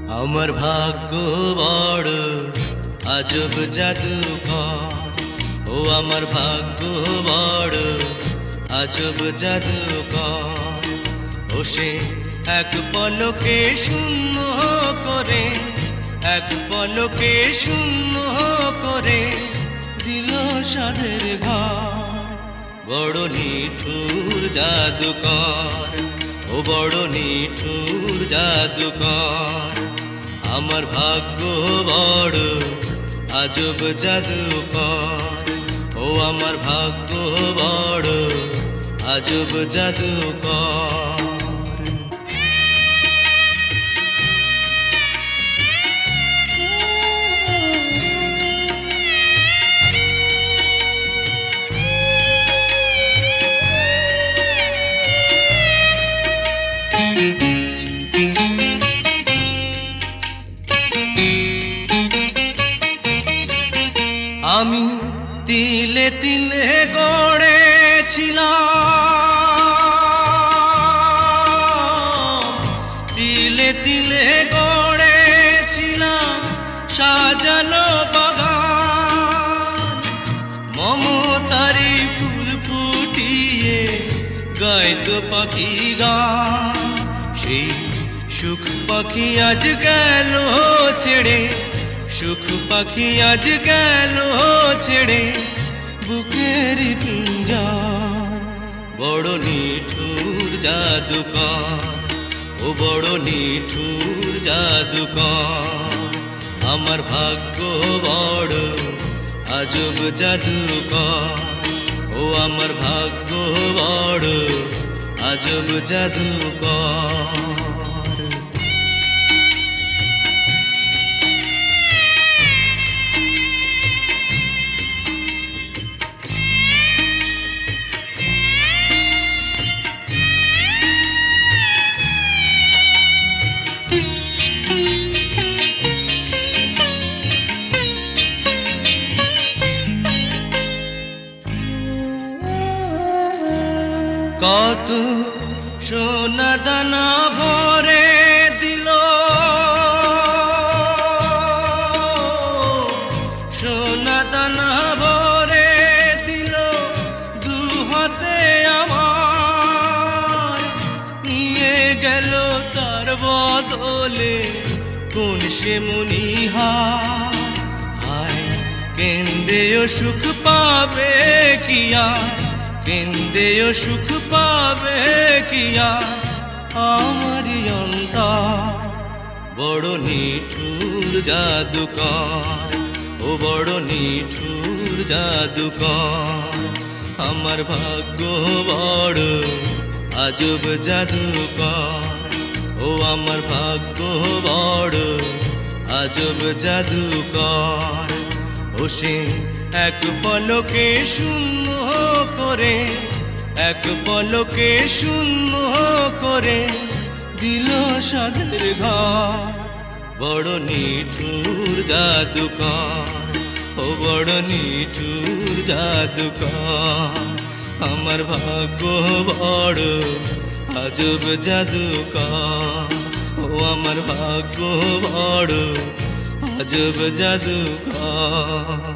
আমার ভাগ্য বড় আজব জাদুকর, ও আমার ভাগ্য বড় আজব জাদুকর। ও সে এক পলকে শূন্য করে, এক পলকে শূন্য করে দিল সাধের ঘর। বড় নিঠুর জাদুকর, ও বড় নিঠুর জাদুকর। আমার ভাগ্য বড় আজব জাদুকর, ও আমার ভাগ্য বড় আজব জাদুকর। আমি তিলে তিলে গড়েছিলাম, তিলে তিলে গড়েছিলাম সাজানো বাগান। মমতারি ফুল ফুটিয়ে গাইতো পাখি গান। সেই সুখ পাখি আজ গেল ছেড়ে, সুখ পাখি আজ গেল ছেড়ে বুকের পিঞ্জর। বড় নিঠুর জাদুকর, ও বড় নিঠুর জাদুকর। আমার ভাগ্য বড় আজব জাদুকর, ও আমার ভাগ্য বড় আজব জাদুকর। কত সোনা দানা ভরে দিল, সোনা দানা ভরে দিল দু হাতে আমার। নিয়ে গেল তার বদলে কোন সে মনিহার। হায় কেন্দেও সুখ পাবে কিয়া, কেন্দেও সুখ পাবে কিয়া আমার অন্তর। বড় নিঠুর জাদুকর, ও বড় নিঠুর জাদুকর। আমার ভাগ্য বড় আজব জাদুকর, ও আমার ভাগ্য বড় আজব জাদুকর। ও সে এক পলকে শূন্য করে, এক পলকে শূন্য করে দিল সাধের ঘর। বড় নিঠুর জাদুকর, ও বড় নিঠুর জাদুকর। আমার ভাগ্য বড় আজব জাদুকর, ও আমার ভাগ্য বড় আজব জাদুকর।